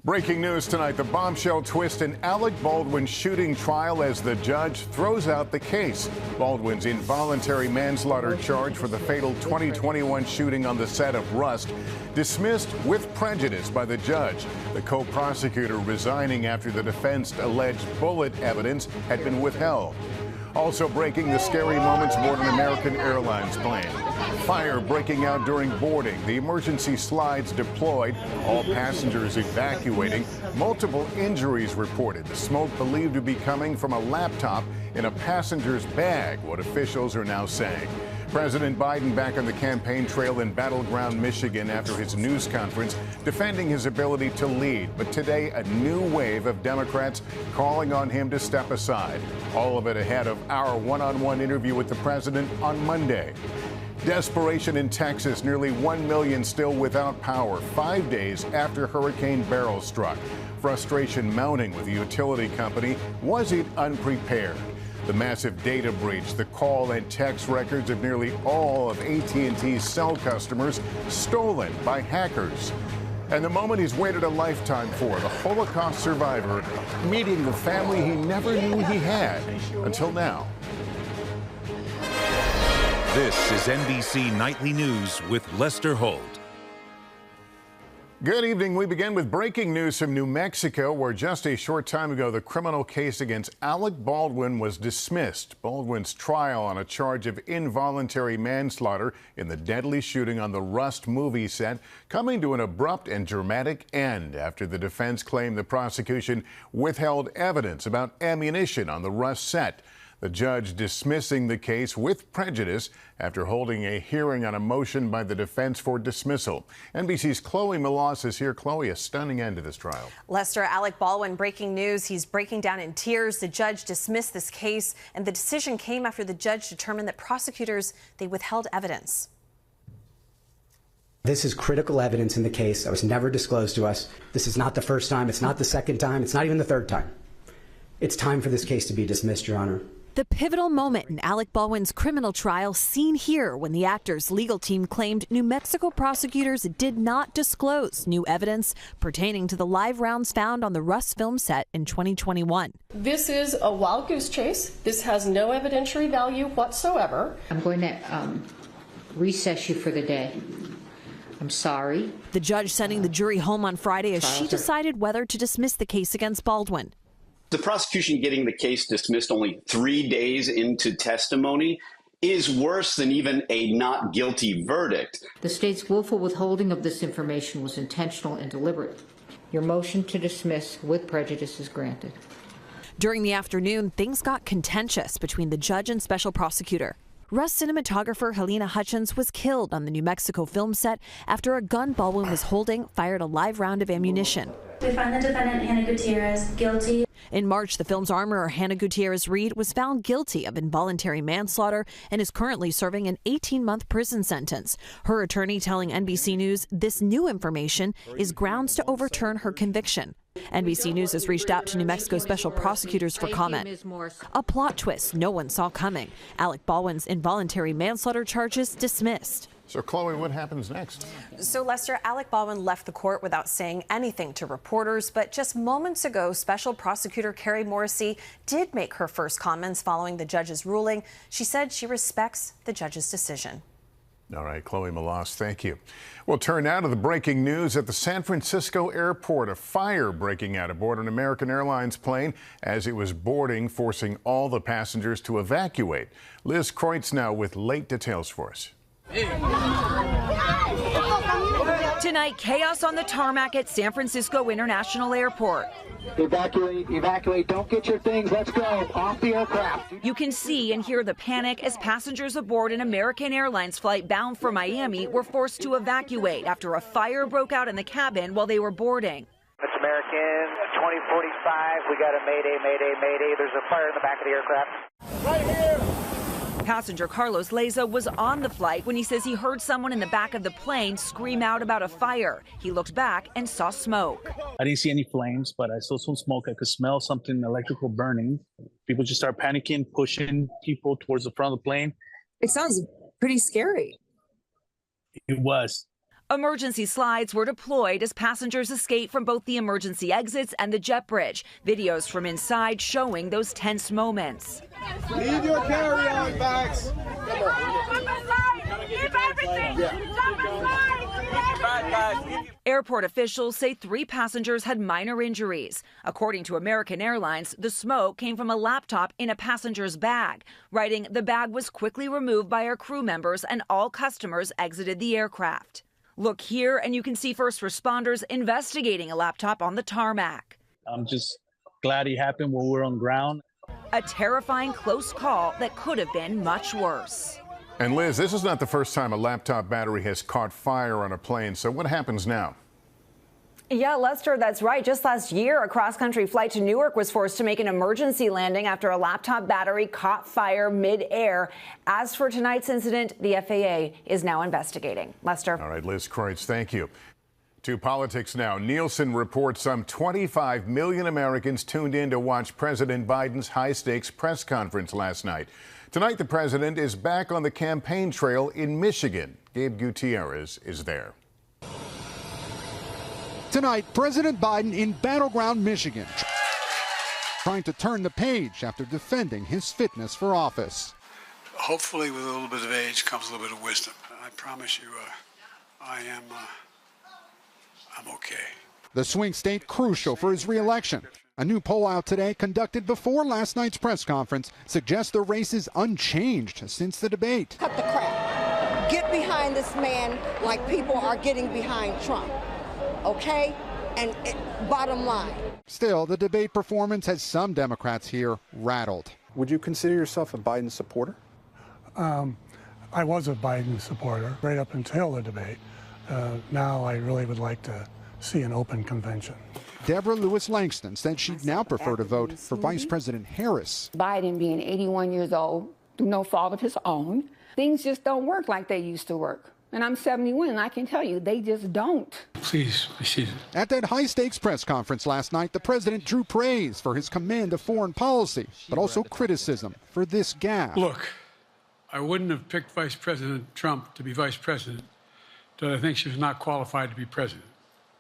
Breaking news tonight, the bombshell twist in Alec Baldwin's shooting trial as the judge throws out the case. Baldwin's involuntary manslaughter charge for the fatal 2021 shooting on the set of Rust dismissed with prejudice by the judge, the co-prosecutor resigning after the defense's alleged bullet evidence had been withheld. Also breaking, the scary moments aboard an American Airlines plane. Fire breaking out during boarding. The emergency slides deployed. All passengers evacuating. Multiple injuries reported. The smoke believed to be coming from a laptop in a passenger's bag, what officials are now saying. President Biden back on the campaign trail in battleground Michigan after his news conference, defending his ability to lead. But today, a new wave of Democrats calling on him to step aside. All of it ahead of our one-on-one interview with the president on Monday. Desperation in Texas, nearly 1 million still without power 5 days after Hurricane Beryl struck. Frustration mounting with the utility company. Was it unprepared? The massive data breach, the call and text records of nearly all of AT&T's cell customers stolen by hackers. And the moment he's waited a lifetime for, the Holocaust survivor meeting the family he never knew he had until now. This is NBC Nightly News with Lester Holt. Good evening. We begin with breaking news from New Mexico, where just a short time ago, the criminal case against Alec Baldwin was dismissed. Baldwin's trial on a charge of involuntary manslaughter in the deadly shooting on the Rust movie set coming to an abrupt and dramatic end after the defense claimed the prosecution withheld evidence about ammunition on the Rust set. The judge dismissing the case with prejudice after holding a hearing on a motion by the defense for dismissal. NBC's Chloe Melas is here. Chloe, a stunning end to this trial. Lester, Alec Baldwin, breaking news. He's breaking down in tears. The judge dismissed this case, and the decision came after the judge determined that prosecutors, they withheld evidence. This is critical evidence in the case that was never disclosed to us. This is not the first time. It's not the second time. It's not even the third time. It's time for this case to be dismissed, Your Honor. The pivotal moment in Alec Baldwin's criminal trial seen here when the actor's legal team claimed New Mexico prosecutors did not disclose new evidence pertaining to the live rounds found on the Rust film set in 2021. This is a wild goose chase. This has no evidentiary value whatsoever. I'm going to recess you for the day. I'm sorry. The judge sending the jury home on Friday as she decided whether to dismiss the case against Baldwin. The prosecution getting the case dismissed only 3 days into testimony is worse than even a not guilty verdict. The state's willful withholding of this information was intentional and deliberate. Your motion to dismiss with prejudice is granted. During the afternoon, things got contentious between the judge and special prosecutor. Rust cinematographer Helena Hutchins was killed on the New Mexico film set after a gun Baldwin was holding fired a live round of ammunition. We find the defendant, Hannah Gutierrez, guilty. In March, the film's armorer, Hannah Gutierrez-Reed, was found guilty of involuntary manslaughter and is currently serving an 18-month prison sentence. Her attorney telling NBC News this new information is grounds to overturn her conviction. NBC News has reached out to New Mexico special prosecutors for comment. A plot twist no one saw coming. Alec Baldwin's involuntary manslaughter charges dismissed. So, Chloe, what happens next? So, Lester, Alec Baldwin left the court without saying anything to reporters, but just moments ago, Special Prosecutor Carrie Morrissey did make her first comments following the judge's ruling. She said she respects the judge's decision. All right, Chloe Melas, thank you. We'll turn now to the breaking news at the San Francisco airport. A fire breaking out aboard an American Airlines plane as it was boarding, forcing all the passengers to evacuate. Liz Kreutz now with late details for us. Tonight, chaos on the tarmac at San Francisco International Airport. Evacuate, don't get your things, let's go, off the aircraft. You can see and hear the panic as passengers aboard an American Airlines flight bound for Miami were forced to evacuate after a fire broke out in the cabin while they were boarding. It's American 2045, we got a mayday, there's a fire in the back of the aircraft. Right here! Passenger Carlos Leza was on the flight when he says he heard someone in the back of the plane scream out about a fire. He looked back and saw smoke. I didn't see any flames, but I saw some smoke. I could smell something electrical burning. People just start panicking, pushing people towards the front of the plane. It sounds pretty scary. It was. Emergency slides were deployed as passengers escaped from both the emergency exits and the jet bridge. Videos from inside showing those tense moments. Leave your carry-on bags. Airport officials say 3 passengers had minor injuries. According to American Airlines, the smoke came from a laptop in a passenger's bag, writing the bag was quickly removed by our crew members and all customers exited the aircraft. Look here and you can see first responders investigating a laptop on the tarmac. I'm just glad it happened when we were on ground. A terrifying close call that could have been much worse. And Liz, this is not the first time a laptop battery has caught fire on a plane, so what happens now? Yeah, Lester, that's right. Just last year, a cross-country flight to Newark was forced to make an emergency landing after a laptop battery caught fire mid-air. As for tonight's incident, the FAA is now investigating. Lester. All right, Liz Kreutz, thank you. To politics now. Nielsen reports some 25 million Americans tuned in to watch President Biden's high-stakes press conference last night. Tonight, the president is back on the campaign trail in Michigan. Gabe Gutierrez is there. Tonight, President Biden in battleground Michigan, trying to turn the page after defending his fitness for office. Hopefully, with a little bit of age comes a little bit of wisdom. I promise you, I'm okay. The swing state crucial for his re-election. A new poll out today, conducted before last night's press conference, suggests the race is unchanged since the debate. Cut the crap. Get behind this man like people are getting behind Trump. Okay? And bottom line. Still, the debate performance has some Democrats here rattled. Would you consider yourself a Biden supporter? I was a Biden supporter right up until the debate. Now I really would like to see an open convention. Deborah Lewis Langston said she'd now prefer to vote for Vice President Harris. Biden being 81 years old, through no fault of his own, things just don't work like they used to work. And I'm 71, and I can tell you, they just don't. Please, be seated. At that high-stakes press conference last night, the president drew praise for his command of foreign policy, but also criticism for this gaffe. Look, I wouldn't have picked Vice President Trump to be vice president, but I think she was not qualified to be president.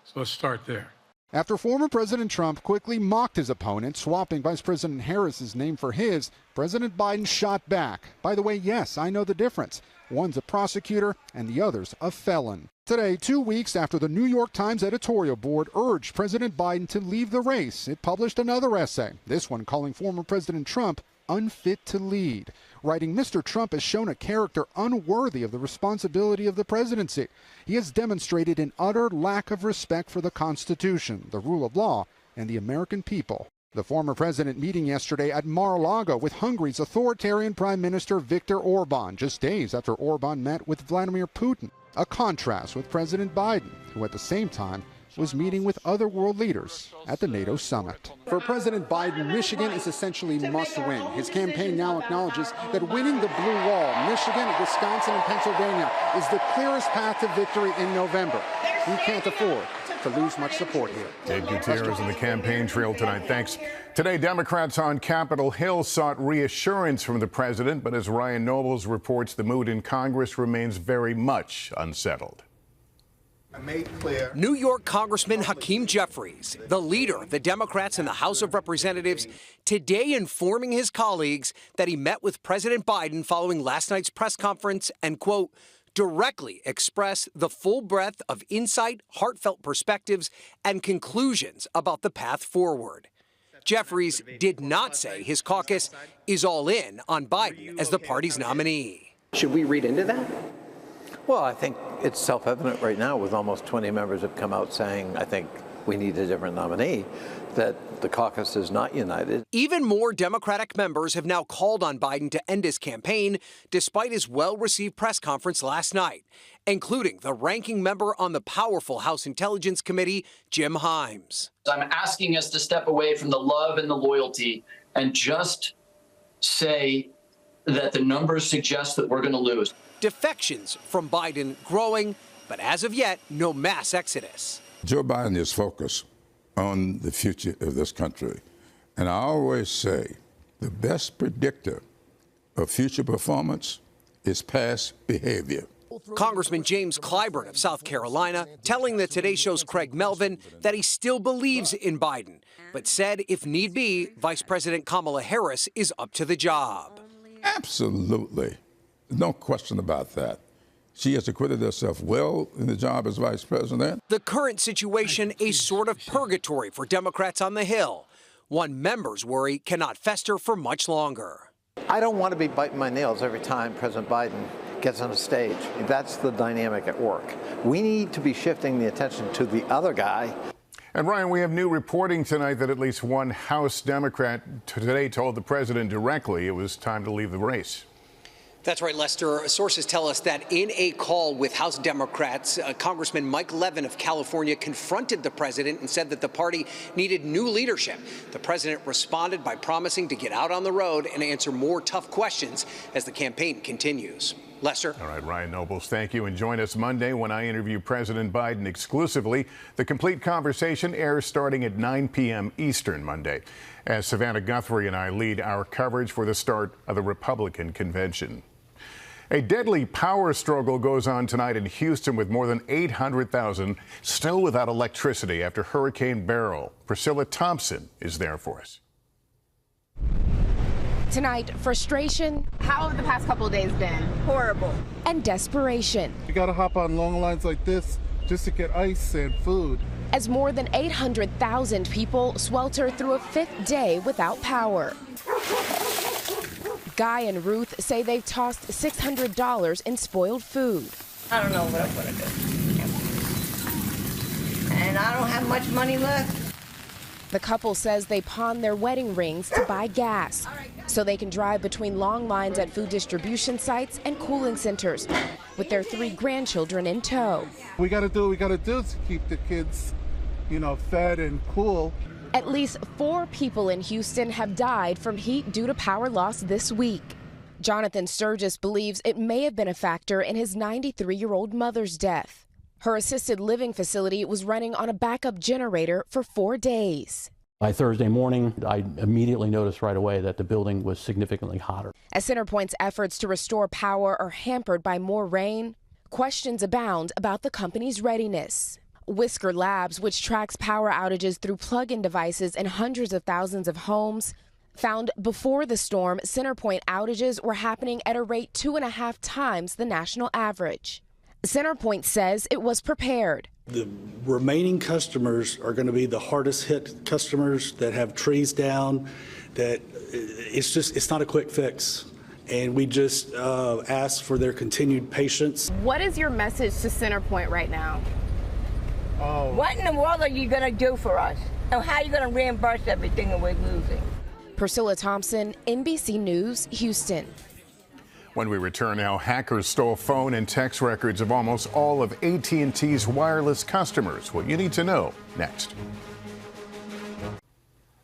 So let's start there. After former President Trump quickly mocked his opponent, swapping Vice President Harris's name for his, President Biden shot back. By the way, yes, I know the difference. One's a prosecutor and the other's a felon. Today, 2 weeks after the New York Times editorial board urged President Biden to leave the race, it published another essay, this one calling former President Trump unfit to lead, writing Mr. Trump has shown a character unworthy of the responsibility of the presidency. He has demonstrated an utter lack of respect for the Constitution, the rule of law, and the American people. The former president meeting yesterday at Mar-a-Lago with Hungary's authoritarian Prime Minister Viktor Orban, just days after Orban met with Vladimir Putin. A contrast with President Biden, who at the same time was meeting with other world leaders at the NATO summit. For President Biden, Michigan is essentially must win. His campaign now acknowledges that winning the blue wall, Michigan, Wisconsin, and Pennsylvania is the clearest path to victory in November. We can't afford to lose much support here. Dave Gutierrez on the campaign trail tonight. Thanks. Today, Democrats on Capitol Hill sought reassurance from the president, but as Ryan Nobles reports, the mood in Congress remains very much unsettled. New York Congressman Hakeem Jeffries, the leader of the Democrats in the House of Representatives, today informing his colleagues that he met with President Biden following last night's press conference and, quote, directly express the full breadth of insight, heartfelt perspectives, and conclusions about the path forward. Jeffries did not say his caucus is all in on Biden as the party's nominee. Should we read into that? Well, I think it's self-evident right now with almost 20 members have come out saying, I think we need a different nominee, that the caucus is not united. Even more Democratic members have now called on Biden to end his campaign, despite his well-received press conference last night, including the ranking member on the powerful House Intelligence Committee, Jim Himes. I'm asking us to step away from the love and the loyalty and just say that the numbers suggest that we're going to lose. Defections from Biden growing, but as of yet, no mass exodus. Joe Biden is focused on the future of this country. And I always say the best predictor of future performance is past behavior. Congressman James Clyburn of South Carolina telling the Today Show's Craig Melvin that he still believes in Biden, but said if need be, Vice President Kamala Harris is up to the job. Absolutely. No question about that. She has acquitted herself well in the job as vice president. The current situation, a sort of purgatory for Democrats on the Hill. One members worry cannot fester for much longer. I don't want to be biting my nails every time President Biden gets on a stage. That's the dynamic at work. We need to be shifting the attention to the other guy. And Ryan, we have new reporting tonight that at least one House Democrat today told the president directly it was time to leave the race. That's right, Lester. Sources tell us that in a call with House Democrats, Congressman Mike Levin of California confronted the president and said that the party needed new leadership. The president responded by promising to get out on the road and answer more tough questions as the campaign continues. Lester. All right, Ryan Nobles, thank you. And join us Monday when I interview President Biden exclusively. The complete conversation airs starting at 9 p.m. Eastern Monday, as Savannah Guthrie and I lead our coverage for the start of the Republican convention. A deadly power struggle goes on tonight in Houston with more than 800,000 still without electricity after Hurricane Beryl. Priscilla Thompson is there for us. Tonight, frustration. How have the past couple of days been? Horrible. And desperation. You gotta hop on long lines like this just to get ice and food. As more than 800,000 people swelter through a fifth day without power. Guy and Ruth say they've tossed $600 in spoiled food. I don't know what I'm gonna do. And I don't have much money left. The couple says they pawn their wedding rings to buy gas so they can drive between long lines at food distribution sites and cooling centers with their 3 grandchildren in tow. We gotta do what we gotta do to keep the kids, fed and cool. At least 4 people in Houston have died from heat due to power loss this week. Jonathan Sturgis believes it may have been a factor in his 93-year-old mother's death. Her assisted living facility was running on a backup generator for 4 days. By Thursday morning, I immediately noticed right away that the building was significantly hotter. As CenterPoint's efforts to restore power are hampered by more rain, questions abound about the company's readiness. Whisker Labs, which tracks power outages through plug-in devices in hundreds of thousands of homes, found before the storm, CenterPoint outages were happening at a rate 2.5 times the national average. CenterPoint says it was prepared. The remaining customers are going to be the hardest hit customers that have trees down, that it's not a quick fix. And we just ask for their continued patience. What is your message to CenterPoint right now? What in the world are you going to do for us? And how are you going to reimburse everything that we're losing? Priscilla Thompson, NBC News, Houston. When we return now, hackers stole phone and text records of almost all of AT&T's wireless customers. What you need to know next.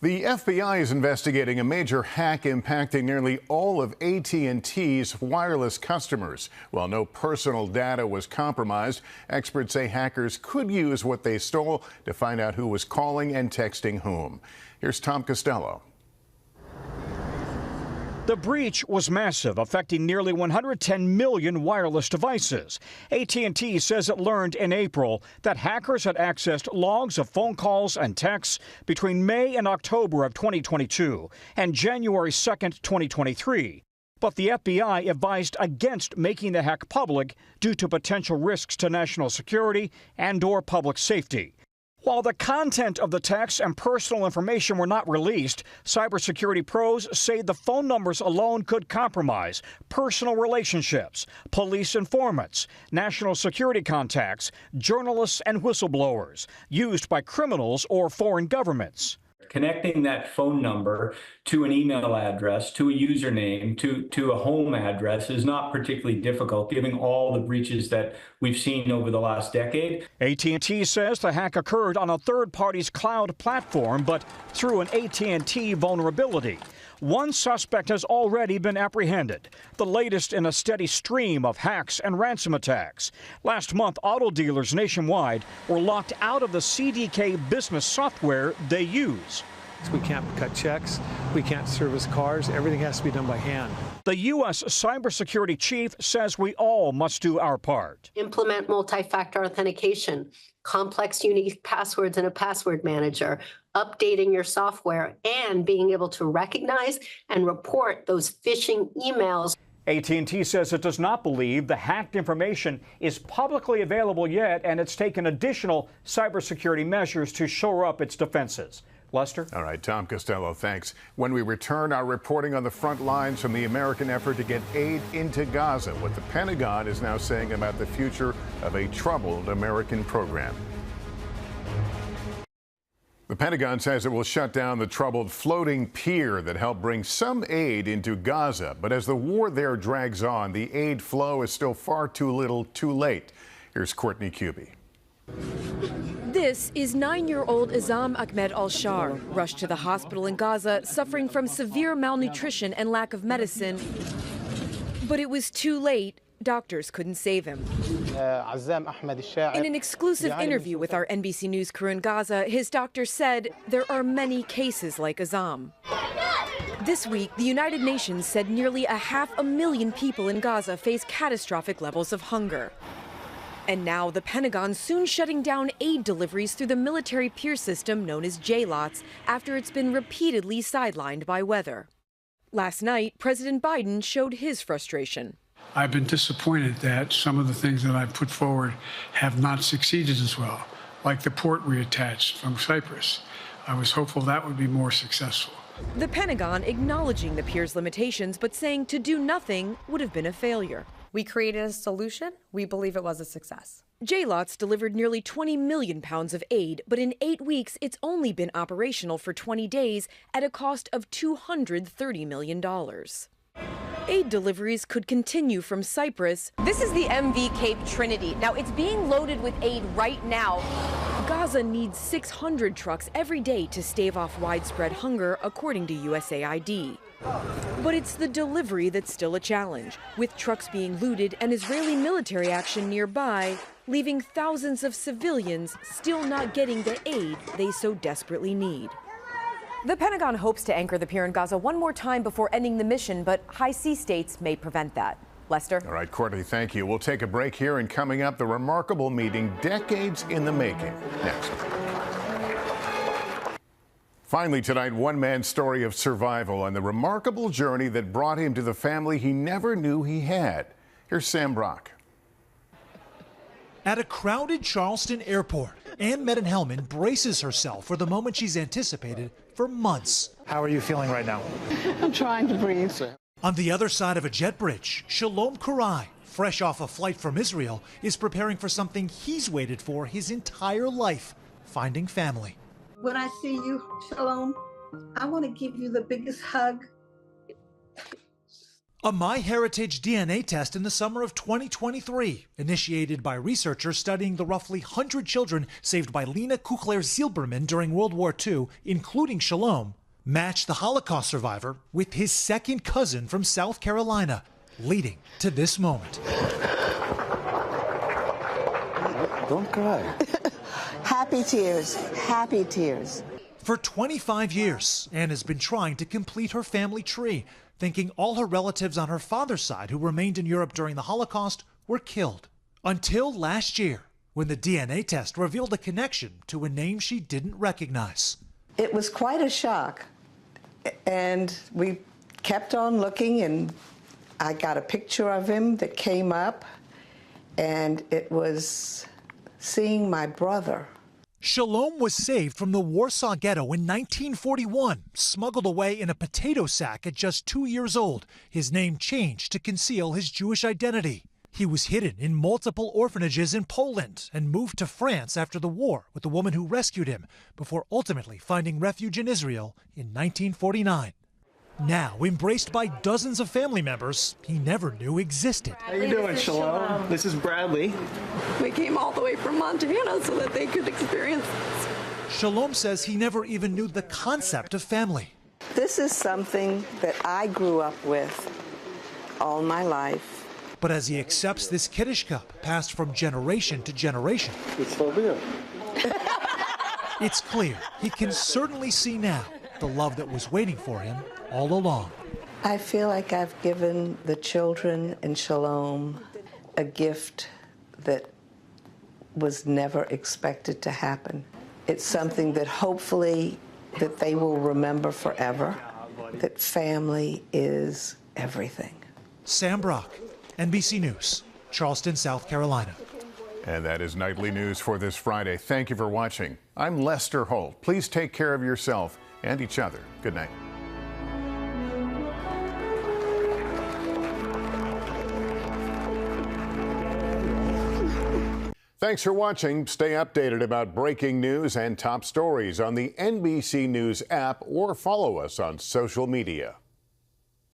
The FBI is investigating a major hack impacting nearly all of AT&T's wireless customers. While no personal data was compromised, experts say hackers could use what they stole to find out who was calling and texting whom. Here's Tom Costello. The breach was massive, affecting nearly 110 million wireless devices. AT&T says it learned in April that hackers had accessed logs of phone calls and texts between May and October of 2022 and January 2nd, 2023. But the FBI advised against making the hack public due to potential risks to national security and/or public safety. While the content of the texts and personal information were not released, cybersecurity pros say the phone numbers alone could compromise personal relationships, police informants, national security contacts, journalists, and whistleblowers used by criminals or foreign governments. Connecting that phone number to an email address, to a username, to a home address is not particularly difficult, given all the breaches that we've seen over the last decade. AT&T says the hack occurred on a third party's cloud platform, but through an AT&T vulnerability. One suspect has already been apprehended, the latest in a steady stream of hacks and ransom attacks. Last month, auto dealers nationwide were locked out of the CDK business software they use. We can't cut checks. We can't service cars. Everything has to be done by hand. The U.S. cybersecurity chief says we all must do our part. Implement multi-factor authentication, complex unique passwords in a password manager, updating your software, and being able to recognize and report those phishing emails. AT&T says it does not believe the hacked information is publicly available yet, and it's taken additional cybersecurity measures to shore up its defenses. Lester? All right, Tom Costello, thanks. When we return, our reporting on the front lines from the American effort to get aid into Gaza, what the Pentagon is now saying about the future of a troubled American program. The Pentagon says it will shut down the troubled floating pier that helped bring some aid into Gaza. But as the war there drags on, the aid flow is still far too little, too late. Here's Courtney Cuby. This is 9-year-old Azam Ahmed al-Shar, rushed to the hospital in Gaza, suffering from severe malnutrition and lack of medicine. But it was too late. Doctors couldn't save him. In an exclusive interview with our NBC News crew in Gaza, his doctor said there are many cases like Azam. This week, the United Nations said nearly 500,000 people in Gaza face catastrophic levels of hunger. And now the Pentagon soon shutting down aid deliveries through the military pier system known as JLOTS after it's been repeatedly sidelined by weather. Last night, President Biden showed his frustration. I've been disappointed that some of the things that I've put forward have not succeeded as well, like the port reattached from Cyprus. I was hopeful that would be more successful. The Pentagon acknowledging the pier's limitations, but saying to do nothing would have been a failure. We created a solution. We believe it was a success. JLOTS delivered nearly 20 million pounds of aid, but in 8 weeks, it's only been operational for 20 days at a cost of $230 million. Aid deliveries could continue from Cyprus. This is the MV Cape Trinity. Now, it's being loaded with aid right now. Gaza needs 600 trucks every day to stave off widespread hunger, according to USAID. But it's the delivery that's still a challenge, with trucks being looted and Israeli military action nearby, leaving thousands of civilians still not getting the aid they so desperately need. The Pentagon hopes to anchor the pier in Gaza one more time before ending the mission, but high sea states may prevent that. Lester? All right, Courtney, thank you. We'll take a break here, and coming up, the remarkable meeting decades in the making. Next. Finally tonight, one man's story of survival and the remarkable journey that brought him to the family he never knew he had. Here's Sam Brock. At a crowded Charleston airport, Ann Medenhelman braces herself for the moment she's anticipated for months. How are you feeling right now? I'm trying to breathe. On the other side of a jet bridge, Shalom Kurai, fresh off a flight from Israel, is preparing for something he's waited for his entire life, finding family. When I see you, Shalom, I want to give you the biggest hug. A MyHeritage DNA test in the summer of 2023, initiated by researchers studying the roughly 100 children saved by Lena Kuchler-Zilberman during World War II, including Shalom, matched the Holocaust survivor with his second cousin from South Carolina, leading to this moment. Don't cry. Happy tears, happy tears. For 25 years, Anne has been trying to complete her family tree, thinking all her relatives on her father's side who remained in Europe during the Holocaust were killed. Until last year, when the DNA test revealed a connection to a name she didn't recognize. It was quite a shock, and we kept on looking, and I got a picture of him that came up, and it was seeing my brother. Shalom was saved from the Warsaw Ghetto in 1941, smuggled away in a potato sack at just 2 years old. His name changed to conceal his Jewish identity. He was hidden in multiple orphanages in Poland and moved to France after the war with the woman who rescued him, before ultimately finding refuge in Israel in 1949. Now, embraced by dozens of family members he never knew existed. How you doing, Shalom? This is Bradley. We came all the way from Montana so that they could experience this. Shalom says he never even knew the concept of family. This is something that I grew up with all my life. But as he accepts this Kiddush cup passed from generation to generation, it's for real. It's clear he can certainly see now the love that was waiting for him all along. I feel like I've given the children in Shalom a gift that was never expected to happen. It's something that hopefully that they will remember forever, that family is everything. Sam Brock, NBC News, Charleston, South Carolina. And that is Nightly News for this Friday. Thank you for watching. I'm Lester Holt. Please take care of yourself and each other. Good night. Thanks for watching. Stay updated about breaking news and top stories on the NBC News app or follow us on social media.